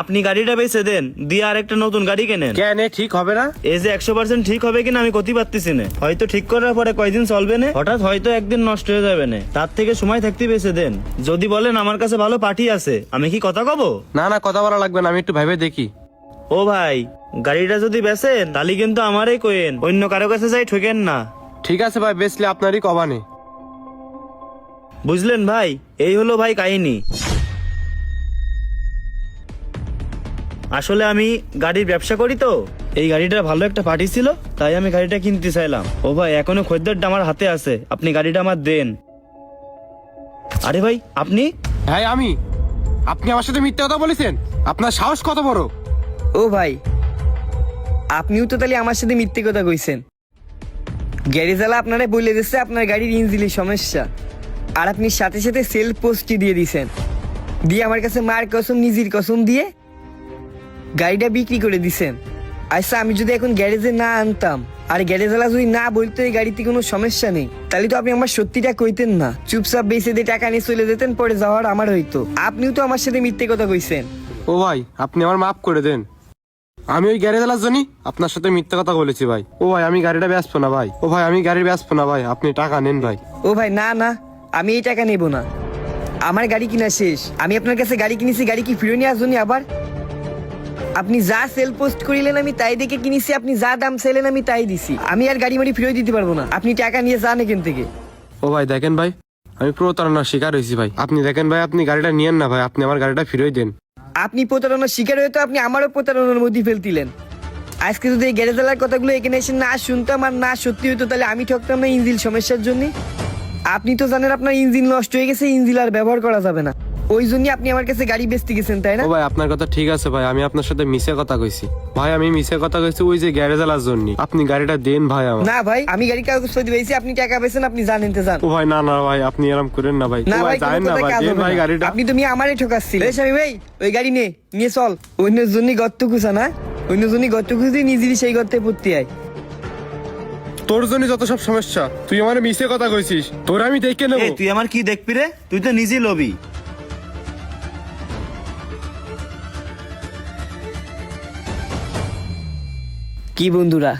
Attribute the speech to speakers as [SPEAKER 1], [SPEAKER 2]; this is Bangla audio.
[SPEAKER 1] আপনি গাড়িটা বেচে দেন, দিয়ে আরেকটা নতুন গাড়ি কেনেন।
[SPEAKER 2] কেন ঠিক হবে না?
[SPEAKER 1] এই যে 100% ঠিক হবে কিনা আমি কতি পারতেছি না। হয়তো ঠিক করার পরে কয়দিন চলবে না, হঠাৎ হয়তো একদিন নষ্ট হয়ে যাবে না। তার থেকে সময় থাকতে বেচে দেন। যদি বলেন আমার কাছে ভালো পার্টি আছে, আমি কি কথা কব?
[SPEAKER 2] না না, কথা বলা লাগবে না, আমি একটু ভেবে দেখি।
[SPEAKER 1] ও ভাই, গাড়িটা যদি বেচেন তাহলে কিন্তু আমারই কইেন, অন্য কারো কাছে যাই ঠকেন না।
[SPEAKER 2] ঠিক আছে ভাই, বেচলে আপনারই কবানে।
[SPEAKER 1] বুঝলেন ভাই, এই হলো ভাই কাহিনী। আসলে আমি গাড়ির ব্যবসা করি তো, এই গাড়িটা ভালো একটা পার্টি ছিল, তাই আমি গাড়িটা কিনতে চাইলাম। ও ভাই, এখনো খদ্দেরটা আমার হাতে আছে, আপনি গাড়িটা আমার দেন। আরে ভাই, আপনি?
[SPEAKER 2] হ্যাঁ আমি। আপনি আমার সাথে মিথ্যা কথা বলেছেন? আপনার সাহস কত বড়?
[SPEAKER 3] ও ভাই, আপনিও তো তাহলে আমার সাথে মিথ্যে কথা কইছেন। গ্যারেজওয়ালা আপনারা বলে দিচ্ছে আপনার গাড়ির ইঞ্জিনের সমস্যা, আর আপনি সাথে সাথে সেলফ পোস্টটি দিয়ে দিছেন, দিয়ে আমার কাছে মার কসম নিজের কসম দিয়ে গাড়িটা বিক্রি করে দিছেন। আচ্ছা, আমি যদি এখন গ্যারেজে না আনতাম আর গ্যারেজওয়ালা যদি না বলতো এই গাড়িতে কোনো সমস্যা নেই, তাহলে তো আপনি আমার সত্যিটা কইতেন না, চুপচাপ বেঁচে দিয়ে টাকা নিয়ে চলে যেতেন, পরে যাওয়ার আমার হইতো। আপনিও তো আমার সাথে মিথ্যে কথা কইছেন।
[SPEAKER 2] ও ভাই, আপনি আমার মাফ করে দেন। আমি ওই গ্যারেজওয়ালার জন্যই আপনার সাথে মিথ্যা কথা বলেছি ভাই। ও ভাই, আমি গাড়িটা বেচবো না ভাই। ও ভাই, আমি গাড়ি বেচবো না ভাই, আপনি টাকা নেন ভাই।
[SPEAKER 3] ও ভাই, না না, আমি এই টাকা নেব না। আমার গাড়ি কিনা শেষ। আমি আপনার কাছে গাড়ি কিনেছি, গাড়ি কি ফিরে নিয়ে আসুন আবার? আপনি যা সেল পোস্ট করিলেন আমি তাই দেখে কিনেছি, আপনি যা দাম চাইলেন আমি তাই দিছি। আমি আর গাড়ি মাড়ি ফিরে দিতে পারবো না, আপনি টাকা নিয়ে যান এখান থেকে।
[SPEAKER 2] ও ভাই দেখেন ভাই, আমি প্রতারণার শিকার হয়েছি ভাই। আপনি দেখেন ভাই, আপনি গাড়িটা নিয়েন না ভাই, আপনি আমার গাড়িটা ফিরিয়ে দেন।
[SPEAKER 3] আপনি প্রতারণার শিকার হয়ে তো আপনি আমারও প্রতারণার মধ্যে ফেলতিলেন। আজকে যদি এই গ্যারেজওয়ালার কথাগুলো এখানে এসে না শুনতাম আর না সত্যি হইতো, তাহলে আমি ঠকতাম না ইঞ্জিন সমস্যার জন্য। আপনি তো জানেন আপনার ইঞ্জিন নষ্ট হয়ে গেছে, ইঞ্জিন আর ব্যবহার করা যাবে না, ওই জন্য আপনি আমার কাছে গাড়ি বেচতে গেছেন, তাই না?
[SPEAKER 2] ও ভাই, আপনার কথা ঠিক আছে ভাই, আমি আপনার সাথে মিশে কথা কইছি ভাই। আমি মিশে কথা কইছি ওই যে গ্যারেজওয়ালার জন্য। আপনি গাড়িটা দেন ভাই আমার।
[SPEAKER 3] না ভাই, আমি গাড়ি কাগজপত্র পেয়েছি, আপনি টাকা পেয়েছেন, আপনি জানেন তো জান।
[SPEAKER 2] ও ভাই, না না ভাই, আপনি এরকম করেন না ভাই।
[SPEAKER 3] না
[SPEAKER 2] ও
[SPEAKER 3] ভাই,
[SPEAKER 2] জানেন না ভাই, দেন ভাই গাড়িটা।
[SPEAKER 3] আপনি তুমি আমারই ঠকাচ্ছিলেন। এই স্বামী ভাই, ওই গাড়ি নিয়ে চল। অন্যের জন্য গর্ত খুঁজা না, অন্যের জন্য গর্ত খুঁজে নিজেরই সেই গর্তে পড়তে আয়।
[SPEAKER 2] তোর জন্য যত সব সমস্যা, তুই আমার মিশে কথা কইছিস, তোর আমি দেখে নেবো।
[SPEAKER 1] তুই আমার কি দেখবি রে? তুই তো নিজেই লবি।
[SPEAKER 3] কি বন্ধুরা,